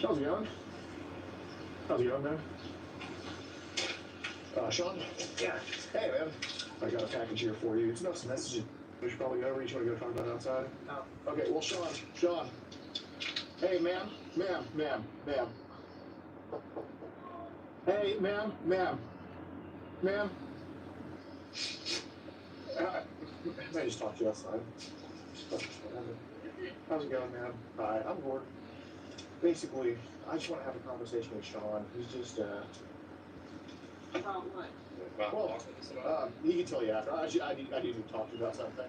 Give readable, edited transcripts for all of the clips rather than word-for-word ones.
How's it going? How's it going, man? Sean? Yeah. Hey, man. I got a package here for you. It's not some messages. We should probably go over. You want to go talk about it outside? Oh. Okay, well, Sean. Hey, ma'am. Hey, ma'am. May I just talk to you outside? How's it going, man? Hi, I'm Gordon. Basically, I just want to have a conversation with Sean. He's just, About what? well, he can tell you after. I need to talk to you about something.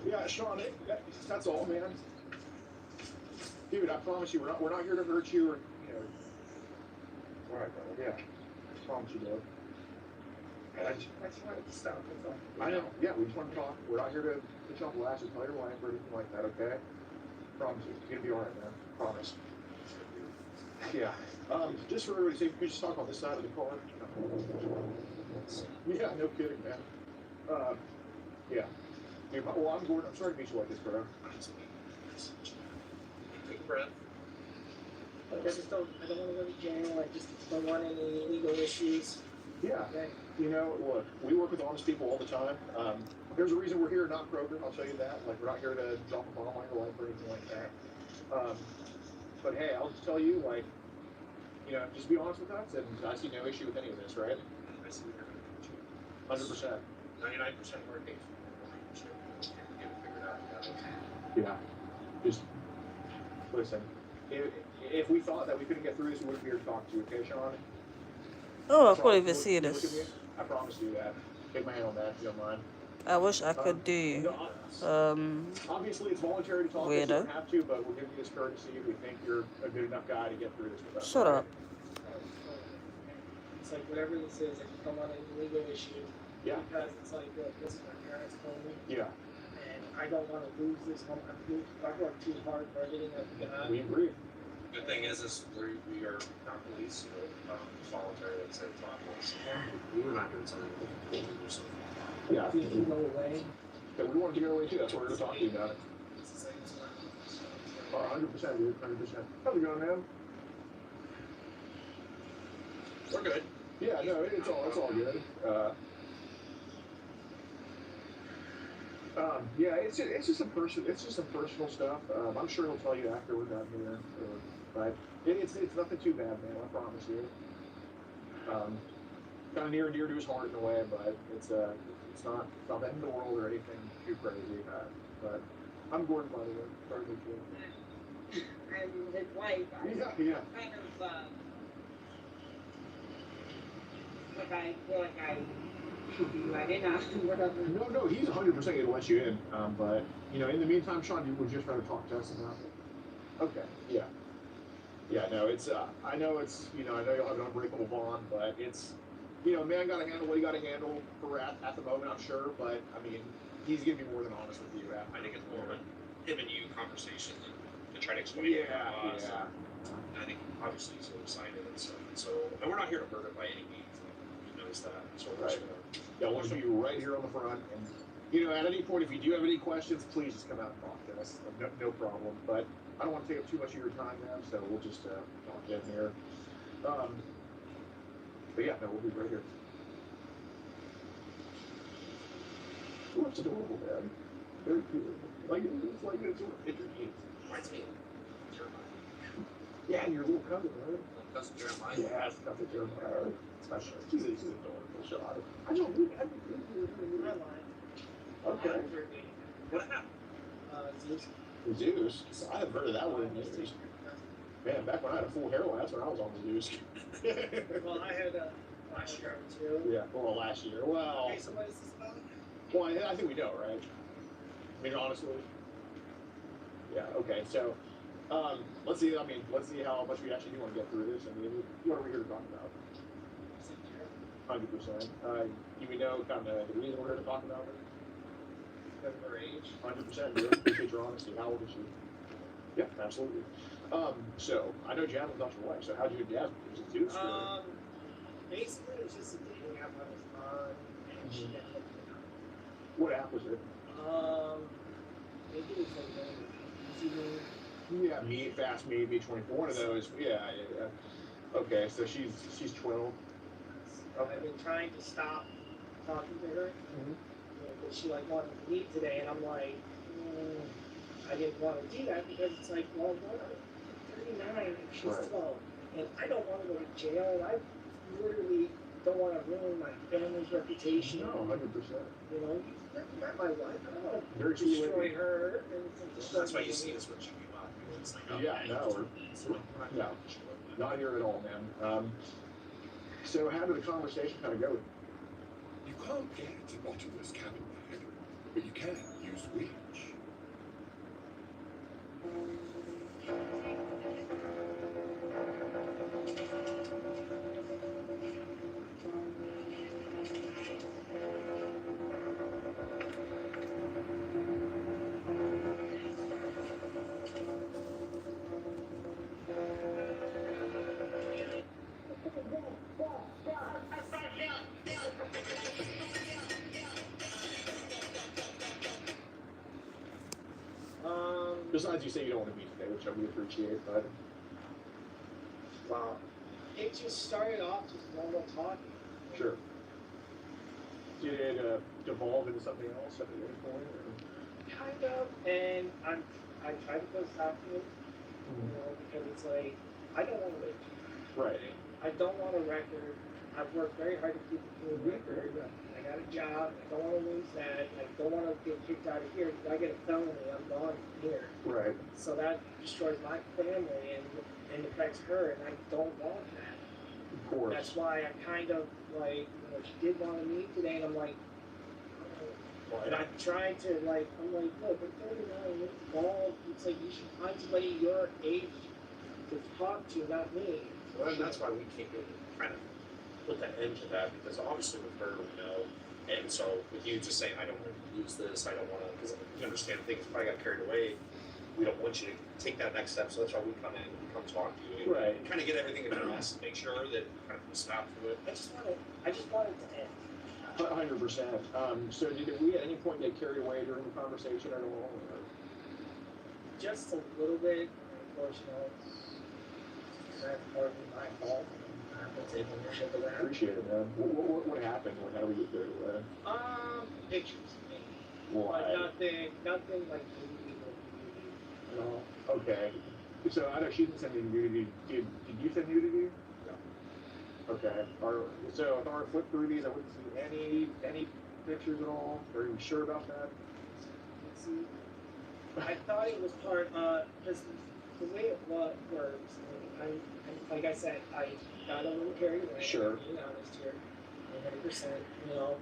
Yeah, Sean, that's all, man. Dude, I promise you, we're not here to hurt you or, you know. All right, brother. Yeah, I promise you, dude. I just wanted to stop. I know. Yeah, we just want to talk. We're not here to put you on blast or tell your wife or anything like that, okay? Promise you. It's going to be all right, man. Promise. Yeah. Just for everybody's sake, we just talk on this side of the car. Yeah, no kidding, man. Yeah. Dude, well, I'm Gordon. I'm sorry to meet you like this, bro. Take a breath. I don't want to go to jail. I just don't want any legal issues. Yeah. Okay. You know, look, we work with honest people all the time. There's a reason we're here, not Kroger. I'll tell you that. Like, we're not here to drop a bomb on your life or anything like that. But hey, I'll just tell you, like, you know, just be honest with us, and I see no issue with any of this, right? I see what you're 100%. 99% of our case. Get it figured out. Yeah. Just listen. If we thought that we couldn't get through this, we wouldn't be here to talk to you, okay, Sean? Oh, I couldn't even Look- see look at me. this. I promise you that. Take my hand on that if you don't mind. I wish I could do. Obviously, it's voluntary to talk. You Weirdo. don't have to, but we're giving you this courtesy. We think you're a good enough guy to get through this with us. Shut right? up. It's like whatever this is, I just don't want any legal issue. Yeah. Because it's like, this is my parents' home, Yeah. and I don't want to lose this home. I've worked too hard for everything I've got. We agree. Good thing is we are not police, so voluntary at the same time. We were not doing something or something. Yeah. If you can go away, Yeah, we wanted to get away too. That's what we're going to talk to you about it. it's the same as mine. 100%, dude. 100%. How's it going, man? We're good. Yeah, no, it's all good. Yeah, it's just some personal stuff. I'm sure he'll tell you after we're done here. But it's nothing too bad, man. I promise you. Kind of near and dear to his heart in a way, but it's not the end of the world or anything too crazy. But I'm Gordon, by the way. Sorry to meet you. I'm his wife. Yeah. Kind of, I feel like I should be let in on whatever. No, he's 100% going to let you in. But, you know, in the meantime, Sean, you would just rather talk to us about it. Okay, yeah. Yeah, no, it's, I know it's, you know, I know you'll have an unbreakable bond, but it's, you know, man got to handle what he got to handle for at the moment, I'm sure. But, I mean, he's going to be more than honest with you. I think it's more of a him and you conversation to try to explain it to us. Yeah. And I think obviously he's so excited and stuff. And we're not here to hurt him by any means. He knows that. So we're just gonna. Yeah, I want to be right here on the front. And, you know, at any point, if you do have any questions, please just come out and talk to us. No problem. But I don't want to take up too much of your time, man, so we'll just talk in here. But yeah, no, we'll be right here. Oh, it's adorable, man. Very cute. It's like it's It reminds me of Jeremiah. yeah, and your little cousin, right? Cousin Jeremiah. Yeah, it's cousin Jeremiah. Especially. She's adorable, Sean. I don't really have Okay. What happened? Zeus. Zeus? I haven't heard of that word in years. Man, back when I had a full hairline, that's when I was on the Zeus. Well, I had last year too. Yeah, well, last year. Well, Okay, so what is this about? well, I think we know, right? I mean, honestly. Yeah, okay, so, let's see how much we actually do want to get through this. I mean, what are we here to talk about? 100%. You know kind of the reason we're here to talk about it? Because of her age. 100%, dude. Appreciate your honesty. How old is she? Yeah, absolutely. So, I know Jasmine's not your wife, so how'd you get Jasmine? Was it Zeus? Basically, it was just a dating app on his phone, and she got hooked What app was it? up. Maybe it's like Yeah, meat, fast meat, B24. One of those. Yeah. Okay, so she's 12. I've been trying to stop talking to her. Mm-hmm. But she like wanted to leave today, and I'm like, I didn't want to do that because it's like, well, what? I'm 39 and she's 12, and I don't want to go to jail, and I literally don't want to ruin my family's reputation. No, 100%. You know, you met my wife. I don't want to Very destroy her. And That's why you see us when she came out. It's like, Yeah, no, not here at all, man. So how did the conversation kind of go? You can't get to bottomless cabin bag, but you can use reach. Besides, you say you don't want to meet today, which I really appreciate, but well, it just started off just normal talking. sure. Did it devolve into something else at any point? Or? Kind of, and I try to go south of it, you know, because it's like I don't want to live. Right. I don't want a record. I've worked very hard to keep a clean record. I got a job. I don't want to lose that. I don't want to get kicked out of here. If I get a felony, I'm gone from here. Right. So that destroys my family and affects her, and I don't want that. Of course. That's why I kind of like, you know, she did want to meet today, and I'm like, and I'm trying to like, I'm like, look, I'm 39, you're involved. It's like you should find somebody your age to talk to, not me. Well, and that's why we can't kind of put that end to that, because obviously with her, we know. And so with you just saying, I don't want to use this, I don't want to, because you understand things probably got carried away. We don't want you to take that next step, so that's why we come in, we come talk to you, and Right. kind of get everything in us, make sure that kind of stop to it. I just want it to end. 100%. So did we at any point get carried away during the conversation at all? Or? Just a little bit, unfortunately. That's partly my fault. I'm gonna take ownership of I that. appreciate it, man. What happened? How did we get carried away? Pictures. Why? But nothing like nudity. No. Okay. So I know she didn't send me nudity. Did you send nudity? No. Okay. So if I were to flip through these, I wouldn't see any pictures at all. Are you sure about that? See, I thought it was part because the way it works. I'm like I said, I got a little carried away. Sure. I'm being honest here, 100%. You know,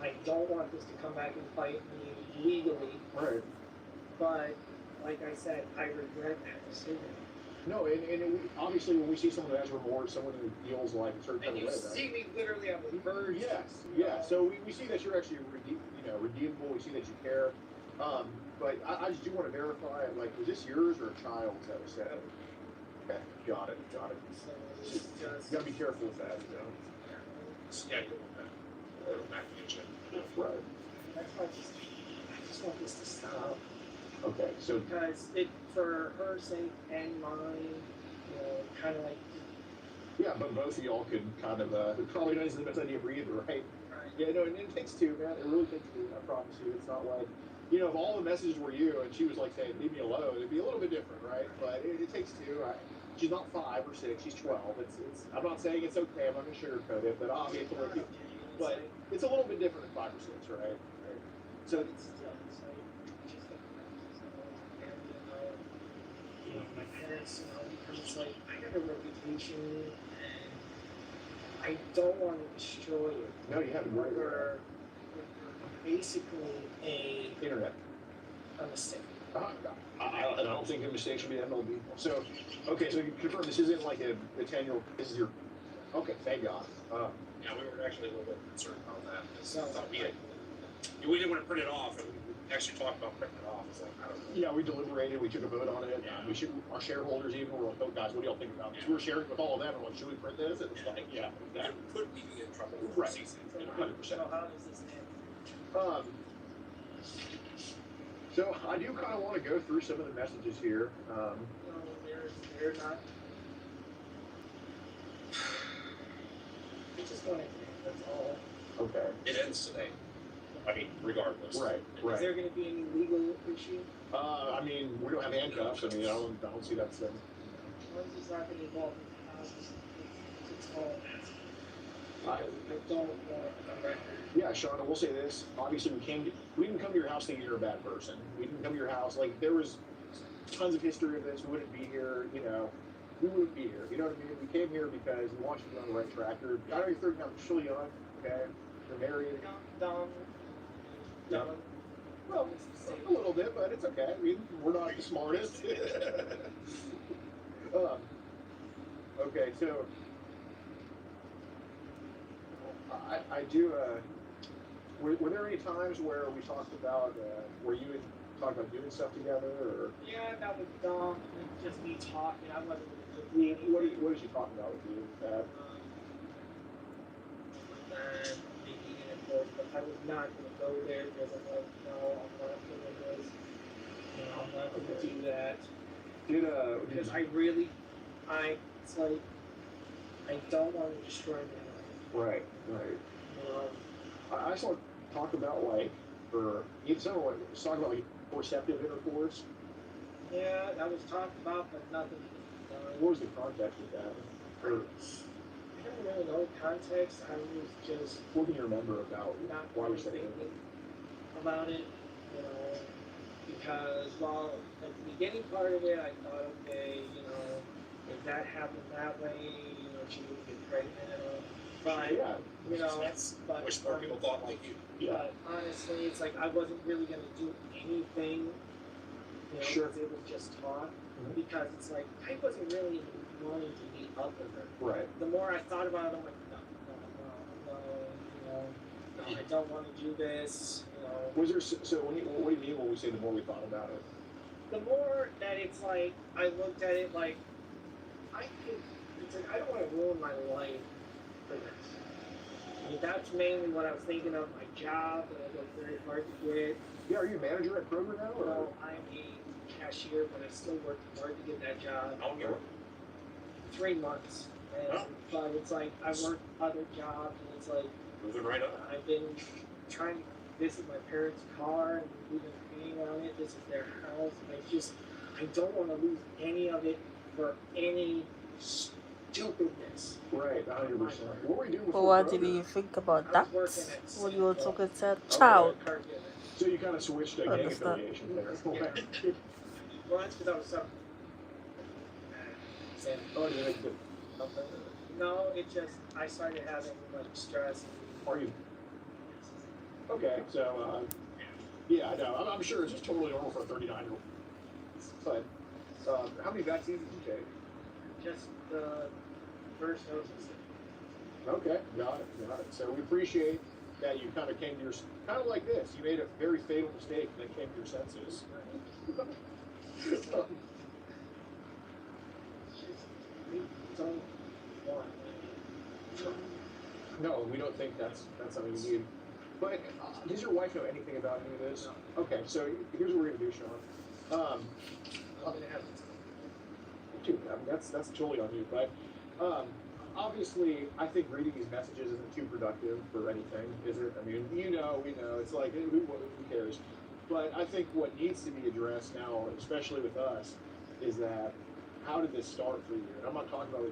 I don't want this to come back and bite me legally. Right. But like I said, I regret that decision. No, and obviously when we see someone who has remorse, someone who feels like a certain And kind you of way, see me literally on the verge. Yes, yeah. So we see that you're actually redeemable. We see that you care. But I just do want to verify, like, was this yours or a child's that was said? Okay, got it. So it's just, You gotta be careful with that, you know. Yeah, you want that. Or back to you. Right. that's why I just want this to stop. Okay, so Because it, for her sake and mine, you know, kind of like, yeah, but both of y'all could kind of it probably not the best idea for either, right? Yeah, no, and it takes two, man. It really takes two. I promise you. It's not like, you know, if all the messages were you and she was like saying, leave me alone, it'd be a little bit different, right? But it takes two. She's not 5 or 6. She's 12. It's. I'm not saying it's okay. I'm not gonna sugarcoat it, but obviously, but it's a little bit different than 5 or 6, right? So it's still, it's like, just like, you know, my parents, you know, because it's like, I got a reputation and I don't want to destroy it. no, you have a great We're basically a internet. mistake. I don't think a mistake should be the end all be. So, okay, so you confirm this isn't like a 10-year. This is your. Okay, thank God. Yeah, we were actually a little bit concerned about that, because No. I thought we didn't want to print it off, and we actually talked about printing it off. It's like, I don't know. Yeah, we deliberated. We took a vote on it. Yeah. We should. Our shareholders even were like, "Oh, guys, what do y'all think about this?" Yeah. We were sharing with all of them. And like, should we print this? And it's like, yeah, exactly. Could we be in trouble with Right. CC? 100%. So how does this end? So I do kind of want to go through some of the messages here. No, they're not. I just want to. That's all. Okay. It ends today. I mean, regardless. Right. Is Right. there going to be any legal issue? I mean, we don't have handcuffs. I mean, I don't see that's them. As long as he's not going to involve in the house, it's all. I- I don't want a record. Yeah, Sean, I will say this. Obviously, we didn't come to your house thinking you're a bad person. We didn't come to your house like there was tons of history of this. We wouldn't be here. You know, we wouldn't be here. You know what I mean? We came here because we want you to be on the right track. I know you're 39, you're still young. Okay, you're married. Dumb. Yeah. Well, a little bit, but it's okay. I mean, we're not the smartest. Okay, so I do. Were there any times where we talked about where you would talk about doing stuff together, or Yeah, that was dumb. Just me talking. I wasn't really what did she talk about with you? making an effort, but I was not going to go there because I'm like, no, I'm not doing this. You know, I'm not going to do that. Because it's like, I don't want to destroy my life. Right. You know, I just want to talk about like, or even someone was talking about like perceptive intercourse. yeah, that was talked about, but nothing. What was the context of that? Or I don't really know context. I was just what can you remember about not why we really said thinking it? about it, you know, because while at the beginning part of it, I thought, okay, you know, if that happened that way, you know, she would get pregnant, but Yeah. you know, I wish more people thought like you. Yeah. but honestly, it's like I wasn't really gonna do anything, you know, Sure. because it was just talk. Mhm. Because it's like I wasn't really wanting to meet up with her. Right. The more I thought about it, I'm like, no, you know, no, I don't want to do this, you know. Was there so when what do you mean when we say the more we thought about it? The more that it's like I looked at it like it's like I don't want to ruin my life for this. I mean, that's mainly what I was thinking of. My job that I worked very hard to get. Yeah, are you a manager at Kroger now? Or? No, I'm a cashier, but I still worked hard to get that job. I don't get it. 3 months. And, Oh. but it's like I worked other jobs, and it's like Moving right up. I've been trying to visit my parents' car, and we've been paying on it. This is their house. And I don't want to lose any of it for any stupidness. Right, 100%. What were you doing But before what Kroger? did you think about I that? was working at When you were Safeway. talking to a Okay. child. Car dealer. So you kind of switched to gang Understand. affiliation there. Yeah. Well, that's because I was so. Oh, yeah, that's good. No, it just I started having like stress. Are you? Okay, so yeah, I know. I'm sure it's just totally normal for a 39-year-old. But how many vaccines did you take? Just the first doses. Okay, got it. So we appreciate that you kind of came to your, kind of like this. You made a very fatal mistake and then came to your senses. Don't want. No, we don't think that's something you need. But does your wife know anything about any of this? Okay, so here's what we're gonna do, Sean. I'm gonna have Dude, I mean, that's totally on you. But obviously, I think reading these messages isn't too productive for anything, is it? I mean, we know. It's like who cares? But I think what needs to be addressed now, especially with us, is that how did this start for you? And I'm not talking about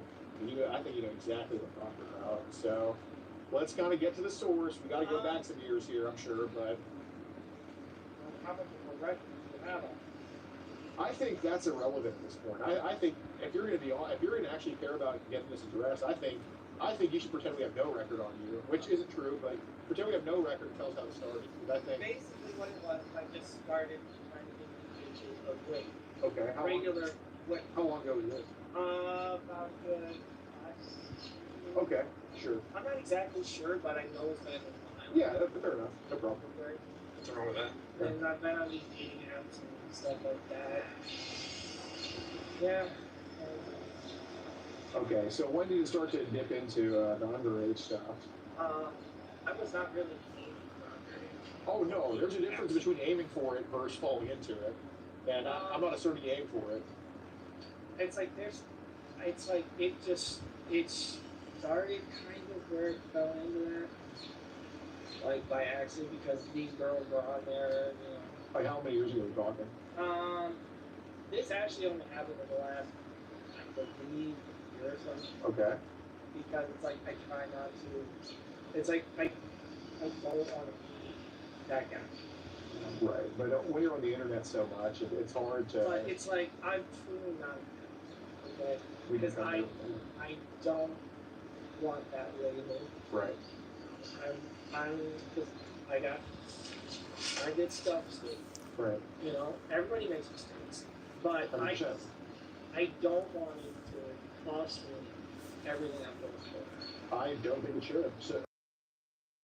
you. I think you know exactly what I'm talking about. So let's kind of get to the source. We got to go back some years here, I'm sure, but how much of a record do you have on? I think that's irrelevant at this point. I think if you're going to actually care about getting this addressed, I think you should pretend we have no record on you, which isn't true, but pretend we have no record and tell us how it started. Because I think Basically, what it was, I just started trying to get the pictures of weight. okay, Regular weight. how long ago was this? About good. Okay, sure. I'm not exactly sure, but I know it's been a while. Yeah, fair enough. No problem. What's wrong with that? And I've been on these dating apps and stuff like that. Yeah. Okay, so when did you start to dip into the underage stuff? I was not really keen on underage. Oh no, there's a difference between aiming for it versus falling into it. And I'm not asserting you aim for it. It's like it started kind of where it fell into that, like by accident because these girls were on there, you know. Like how many years ago are we talking? This actually only happened in the last, I believe, year or something. Okay. Because it's like I try not to. It's like I don't want to be that guy. You know? Right, but when you're on the internet so much, it's hard to. But it's like I'm truly not that. Okay. we Because become I don't want that label. Right. I'm just I did stuff, Steve. Right. You know, everybody makes mistakes, but 100%. I don't want it to cost me everything I'm going for. I don't think it should. So,